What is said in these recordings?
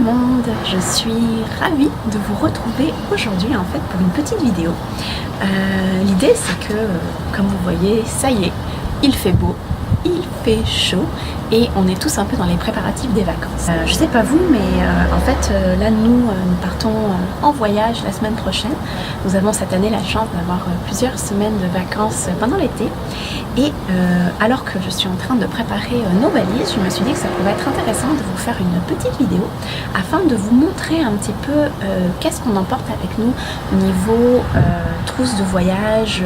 monde, je suis ravie de vous retrouver aujourd'hui en fait pour une petite vidéo. L'idée c'est que, comme vous voyez, ça y est, il fait beau, il fait chaud et on est tous un peu dans les préparatifs des vacances. Je sais pas vous, mais en fait là nous partons en voyage la semaine prochaine. Nous avons cette année la chance d'avoir plusieurs semaines de vacances pendant l'été et alors que je suis en train de préparer nos valises, je me suis dit que ça pouvait être intéressant de vous faire une petite vidéo afin de vous montrer un petit peu qu'est-ce qu'on emporte avec nous niveau trousse de voyage.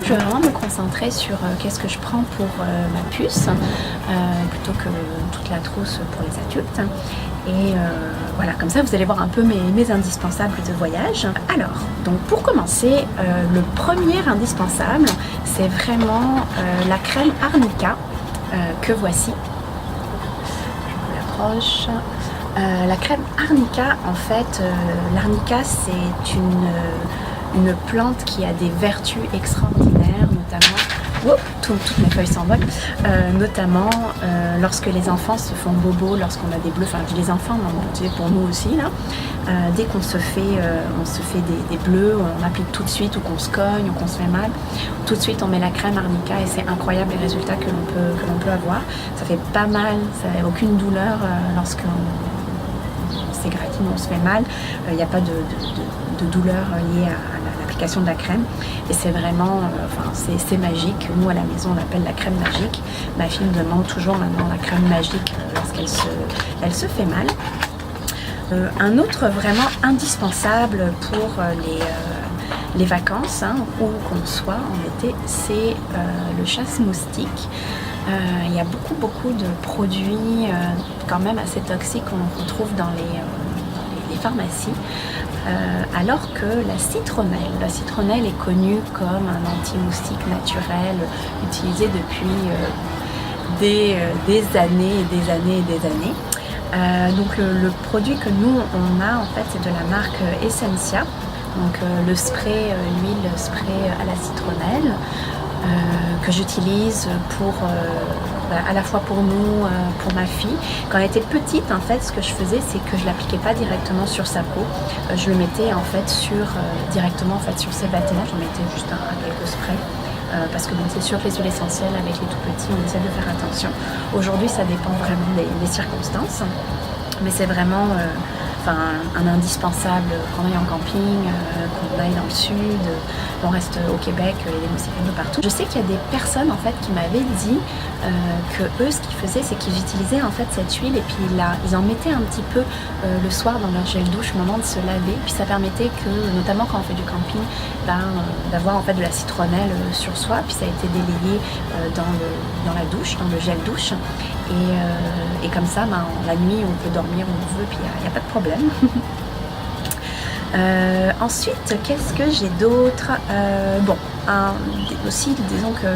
Je vais vraiment me concentrer sur qu'est-ce que je prends pour ma puce plutôt que toute la trousse pour les adultes. Et voilà, comme ça vous allez voir un peu mes indispensables de voyage. Alors, donc pour commencer, le premier indispensable, c'est vraiment la crème Arnica que voici. Je vous l'approche. La crème Arnica, en fait, l'arnica c'est une plante qui a des vertus extraordinaires, notamment, toutes mes feuilles s'envolent, notamment lorsque les enfants se font bobo, lorsqu'on a des bleus, enfin je dis les enfants, mais pour nous aussi, là, dès qu'on se fait, des bleus, on applique tout de suite, ou qu'on se cogne, ou qu'on se fait mal, tout de suite on met la crème Arnica et c'est incroyable les résultats que l'on peut avoir. Ça fait pas mal, ça n'a aucune douleur lorsqu'on s'égratine, on se fait mal, il n'y a pas de douleur liée à l'application de la crème et c'est vraiment, c'est magique. Nous à la maison on l'appelle la crème magique. Ma fille me demande toujours maintenant la crème magique lorsqu'elle se fait mal. Un autre vraiment indispensable pour les vacances, où qu'on soit en été, c'est le chasse-moustique. Il y a beaucoup de produits quand même assez toxiques qu'on retrouve dans les pharmacies, alors que la citronnelle est connue comme un anti-moustique naturel utilisé depuis des années et des années et des années. Donc le produit que nous on a en fait c'est de la marque Essentia, donc le spray, l'huile spray à la citronnelle, que j'utilise pour à la fois pour nous, pour ma fille. Quand elle était petite, en fait, ce que je faisais, c'est que je l'appliquais pas directement sur sa peau. Je le mettais en fait directement en fait sur ses vêtements. J'en mettais juste quelques sprays. Parce que bon, c'est sûr que les huiles essentielles avec les tout petits, on essaie de faire attention. Aujourd'hui, ça dépend vraiment des circonstances, mais c'est vraiment un indispensable quand on est en camping, qu'on aille dans le sud, on reste au Québec, il y a des moustiques un peu partout. Je sais qu'il y a des personnes en fait qui m'avaient dit que eux ce qu'ils faisaient c'est qu'ils utilisaient en fait cette huile et puis ils en mettaient un petit peu le soir dans leur gel douche au moment de se laver, puis ça permettait que, notamment quand on fait du camping, d'avoir en fait de la citronnelle sur soi, puis ça a été délayé dans la douche, dans le gel douche. Et comme ça, la nuit, on peut dormir où on veut, puis il n'y a pas de problème. Ensuite, qu'est-ce que j'ai d'autre? Aussi, disons que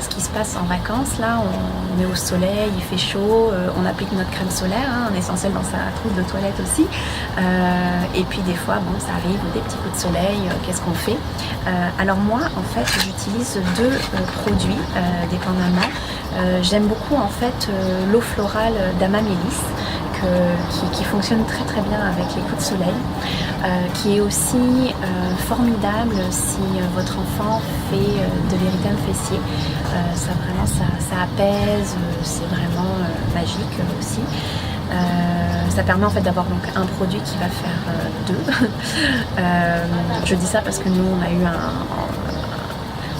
ce qui se passe en vacances, là, on est au soleil, il fait chaud, on applique notre crème solaire, un essentiel dans sa trousse de toilette aussi. Et puis des fois, ça arrive, des petits coups de soleil, qu'est-ce qu'on fait? Alors moi, en fait, j'utilise deux produits, dépendamment. J'aime beaucoup, en fait, l'eau florale d'Amamélis, qui fonctionne très bien avec les coups de soleil, qui est aussi formidable si votre enfant fait de l'érythème fessier. Ça apaise, c'est vraiment magique aussi. Ça permet en fait d'avoir donc un produit qui va faire deux. Je dis ça parce que nous on a eu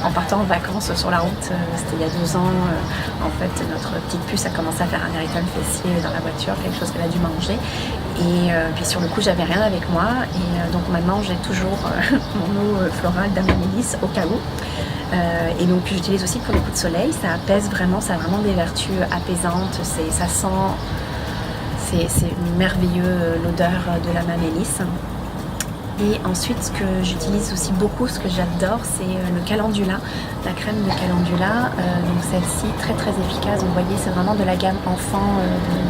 en partant en vacances sur la route, c'était il y a 2 ans, en fait notre petite puce a commencé à faire un érythème fessier dans la voiture, quelque chose qu'elle a dû manger. Et puis sur le coup j'avais rien avec moi et donc maintenant j'ai toujours mon eau florale d'Amamélis au cas où. Et donc j'utilise aussi pour les coups de soleil, ça apaise vraiment, ça a vraiment des vertus apaisantes, ça sent, c'est merveilleux l'odeur de l'Amamélis. Et ensuite, ce que j'utilise aussi beaucoup, ce que j'adore, c'est le calendula, la crème de calendula. Donc celle-ci, très efficace. Vous voyez, c'est vraiment de la gamme enfant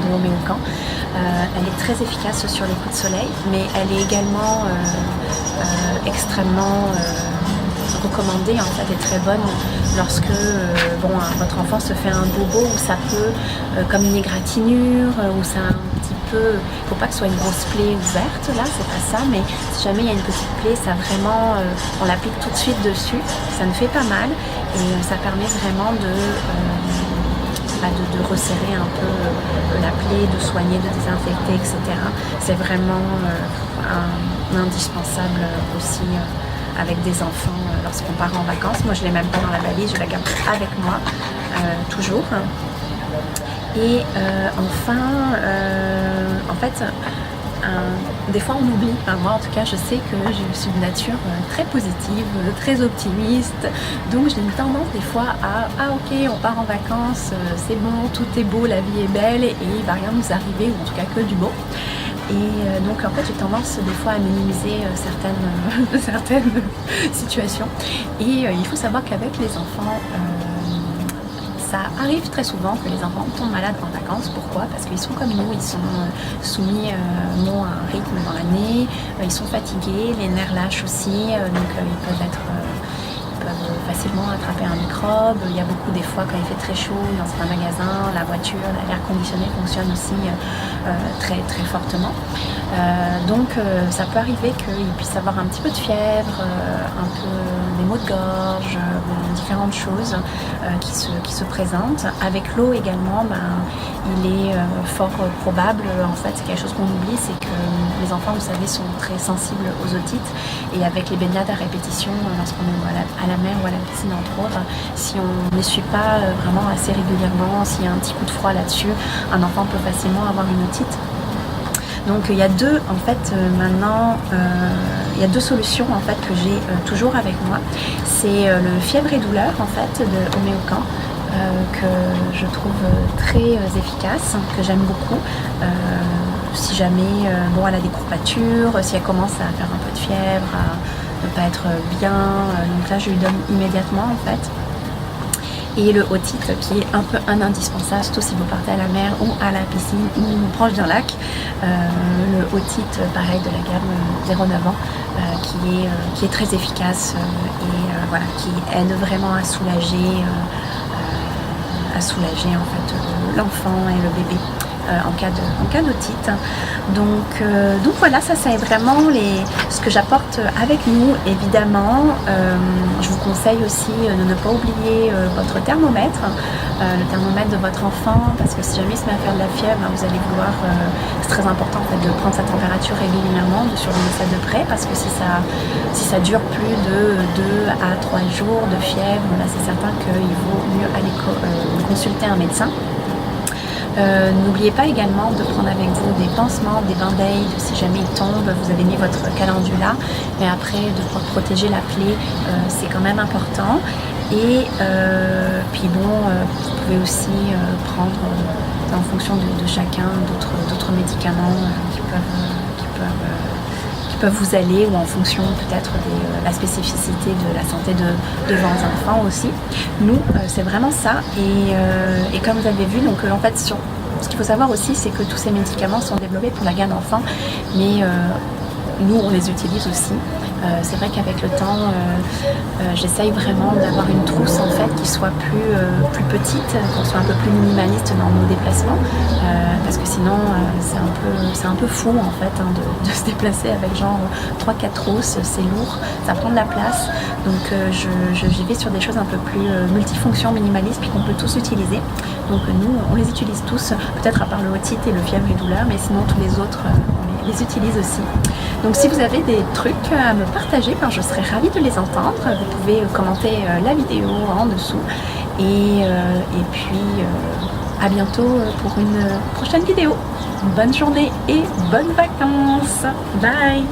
de Homéocan. Elle est très efficace sur les coups de soleil, mais elle est également extrêmement recommandée, en fait, et très bonne lorsque votre enfant se fait un bobo où ça peut, comme une égratignure, où ça a un petit peu, il ne faut pas que ce soit une grosse plaie ouverte, là c'est pas ça, mais si jamais il y a une petite plaie, ça vraiment, on l'applique tout de suite dessus, ça ne fait pas mal et ça permet vraiment de resserrer un peu la plaie, de soigner, de désinfecter, etc. C'est vraiment indispensable aussi avec des enfants lorsqu'on part en vacances. Moi je ne l'ai même pas dans la valise, je la garde avec moi toujours. Et enfin, en fait, des fois on oublie, enfin, moi en tout cas je sais que je suis de nature très positive, très optimiste, donc j'ai une tendance des fois à ok, on part en vacances, c'est bon, tout est beau, la vie est belle et il va rien nous arriver, ou en tout cas que du beau. Et donc en fait j'ai tendance des fois à minimiser certaines situations et il faut savoir qu'avec les enfants, ça arrive très souvent que les enfants tombent malades en vacances. Pourquoi? Parce qu'ils sont comme nous, ils sont soumis à un rythme dans l'année, ils sont fatigués, les nerfs lâchent aussi, donc ils peuvent facilement attraper un microbe. Il y a beaucoup des fois quand il fait très chaud dans un magasin, la voiture, l'air conditionné fonctionne aussi très très fortement. Donc ça peut arriver qu'ils puissent avoir un petit peu de fièvre, un peu des maux de gorge, différentes choses qui se présentent. Avec l'eau également, il est fort probable, en fait, c'est quelque chose qu'on oublie, c'est que les enfants, vous savez, sont très sensibles aux otites et avec les baignades à répétition, lorsqu'on est à la mer ou à la piscine entre autres, si on n'essuie pas vraiment assez régulièrement, s'il y a un petit coup de froid là-dessus, un enfant peut facilement avoir une otite. Donc il y a il y a deux solutions en fait que j'ai toujours avec moi. C'est le fièvre et douleur en fait de Homéocan, que je trouve très efficace, que j'aime beaucoup. Si jamais elle a des courbatures, si elle commence à faire un peu de fièvre, à ne pas être bien, donc là je lui donne immédiatement en fait. Et le otite qui est un peu un indispensable, surtout si vous partez à la mer ou à la piscine ou proche d'un lac. Le otite, pareil, de la gamme 0,9 ans, qui est très efficace et qui aide vraiment à soulager en fait l'enfant et le bébé en cas d'otite. Donc voilà, ça c'est vraiment ce que j'apporte avec nous. Évidemment, je vous conseille aussi de ne pas oublier votre thermomètre, le thermomètre de votre enfant, parce que si jamais il se met à faire de la fièvre, vous allez vouloir, c'est très important en fait, de prendre sa température régulièrement, de surveiller ça de près, parce que si ça dure plus de 2 à 3 jours de fièvre, là c'est certain qu'il vaut mieux aller consulter un médecin. N'oubliez pas également de prendre avec vous des pansements, des band-aids, si jamais il tombe, vous avez mis votre calendula, mais après de protéger la plaie, c'est quand même important. Et puis vous pouvez aussi prendre en fonction de chacun d'autres médicaments qui peuvent vous aller, ou en fonction peut-être de la spécificité de la santé de vos enfants aussi. Nous, c'est vraiment ça. Et comme vous avez vu, donc en fait, ce qu'il faut savoir aussi, c'est que tous ces médicaments sont développés pour la gamme enfant, mais nous, on les utilise aussi. C'est vrai qu'avec le temps, j'essaye vraiment d'avoir une trousse en fait qui soit plus petite, qu'on soit un peu plus minimaliste dans nos déplacements, parce que sinon c'est un peu fou en fait de se déplacer avec genre 3-4 trousses, c'est lourd, ça prend de la place. Donc j'y vais sur des choses un peu plus multifonctions, minimalistes, puis qu'on peut tous utiliser. Donc nous, on les utilise tous, peut-être à part le otite et le fièvre et douleur, mais sinon tous les autres, on les utilise aussi. Donc si vous avez des trucs à me partager, je serais ravie de les entendre. Vous pouvez commenter la vidéo en dessous. Et puis à bientôt pour une prochaine vidéo. Bonne journée et bonnes vacances. Bye!